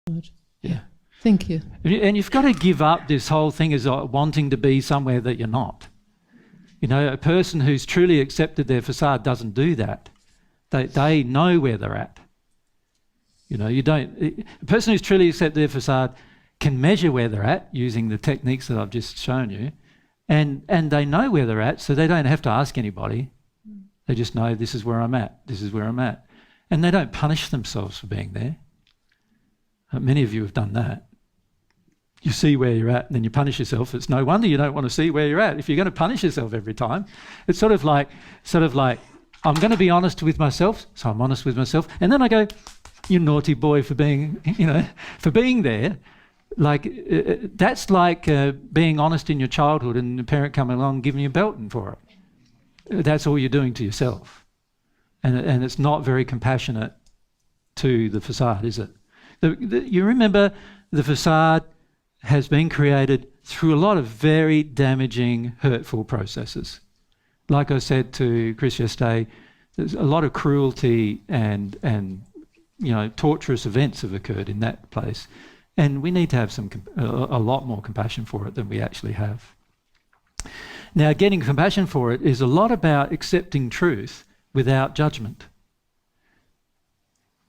Good. Yeah. Thank you. And you've got to give up this whole thing as wanting to be somewhere that you're not. You know, a person who's truly accepted their facade doesn't do that. They know where they're at. You know, a person who's truly accepted their facade can measure where they're at using the techniques that I've just shown you, and they know where they're at, so they don't have to ask anybody. They just know, this is where I'm at, this is where I'm at. And they don't punish themselves for being there. Many of you have done that. You see where you're at and then you punish yourself. It's no wonder you don't want to see where you're at. If you're going to punish yourself every time, it's sort of like, I'm going to be honest with myself, so I'm honest with myself. And then I go, you naughty boy for being, for being there. Like, that's like being honest in your childhood and the parent coming along and giving you a belting for it. That's all you're doing to yourself. And it's not very compassionate to the facade, is it? You remember the facade has been created through a lot of very damaging, hurtful processes. Like I said to Chris yesterday, there's a lot of cruelty and torturous events have occurred in that place. And we need to have a lot more compassion for it than we actually have. Now, getting compassion for it is a lot about accepting truth without judgment.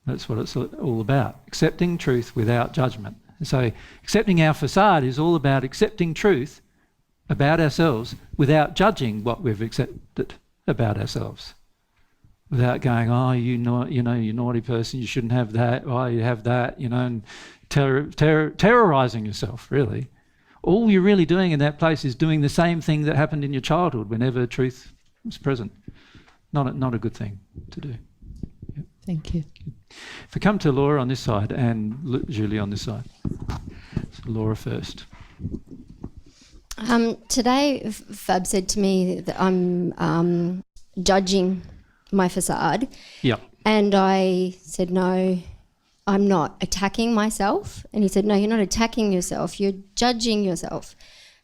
That's what it's all about, accepting truth without judgment. So accepting our facade is all about accepting truth about ourselves without judging what we've accepted about ourselves. Without going, oh, you naughty person, you shouldn't have that, oh, you have that, and terrorising yourself, really. All you're really doing in that place is doing the same thing that happened in your childhood whenever truth was present. Not a good thing to do. Yep. Thank you. If we come to Laura on this side and Julie on this side. So Laura first. Today, Fab said to me that I'm judging my facade. Yeah. And I said, no, I'm not attacking myself. And he said, no, you're not attacking yourself, you're judging yourself.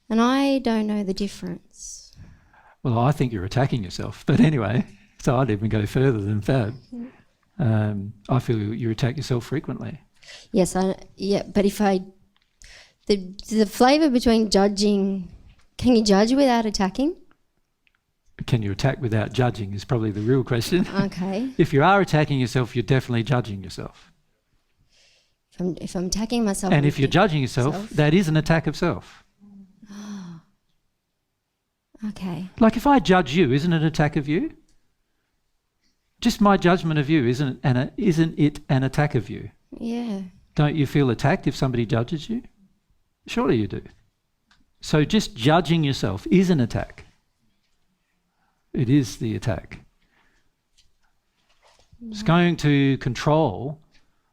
And I don't know the difference. Well, I think you're attacking yourself. But anyway, so I'd even go further than Fab. I feel you attack yourself frequently. Yes, but if the flavour between judging, can you judge without attacking? Can you attack without judging is probably the real question. Okay. If you are attacking yourself, you're definitely judging yourself. If I'm attacking myself... And if you're judging yourself, that is an attack of self. Oh. Okay. Like if I judge you, isn't it an attack of you? Just my judgment of you, isn't it an attack of you? Yeah. Don't you feel attacked if somebody judges you? Surely you do. So just judging yourself is an attack. It is the attack. It's going to control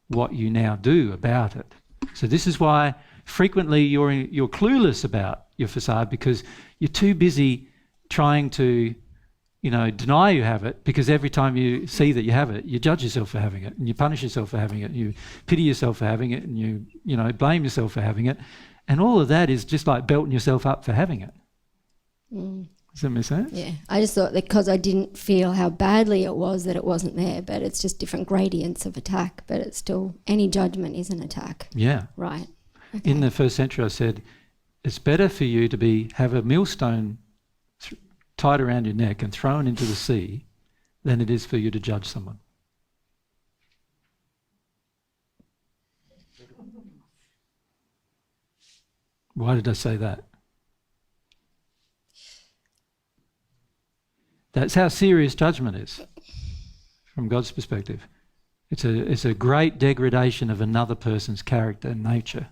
what you now do about it. So this is why frequently you're clueless about your facade, because you're too busy trying to deny you have it, because every time you see that you have it, you judge yourself for having it, and you punish yourself for having it, and you pity yourself for having it, and you blame yourself for having it. And all of that is just like belting yourself up for having it. Does that make sense? Yeah. I just thought that because I didn't feel how badly it was that it wasn't there, but it's just different gradients of attack, but it's still, any judgment is an attack. Yeah. Right. Okay. In the first century I said, it's better for you to have a millstone tied around your neck and thrown into the sea than it is for you to judge someone. Why did I say that? That's how serious judgment is from God's perspective. It's a great degradation of another person's character and nature.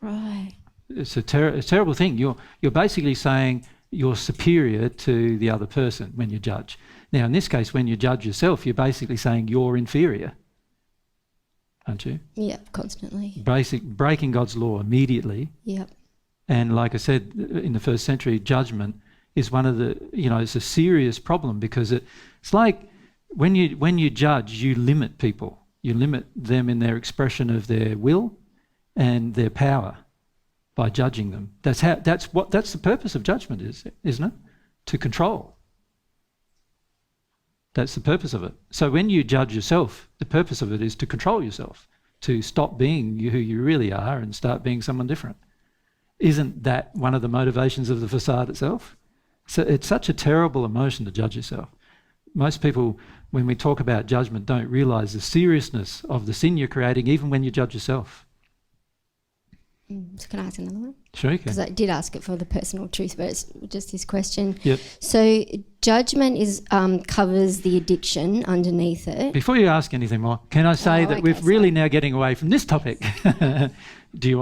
Right. It's a terrible thing. You're basically saying you're superior to the other person when you judge. Now, in this case, when you judge yourself, you're basically saying you're inferior, aren't you? Yep, constantly. Breaking God's law immediately. Yep. And like I said, in the first century, judgment is one of the, it's a serious problem, because it's like when you judge, you limit people. You limit them in their expression of their will and their power by judging them. That's the purpose of judgment, isn't it? To control. That's the purpose of it. So when you judge yourself, the purpose of it is to control yourself, to stop being who you really are and start being someone different. Isn't that one of the motivations of the facade itself? So it's such a terrible emotion to judge yourself. Most people, when we talk about judgment, don't realise the seriousness of the sin you're creating, even when you judge yourself. So can I ask another one? Sure you can. Because I did ask it for the personal truth, but it's just this question. Yep. So judgment is covers the addiction underneath it. Before you ask anything more, can I say that we're really now getting away from this topic? Do you want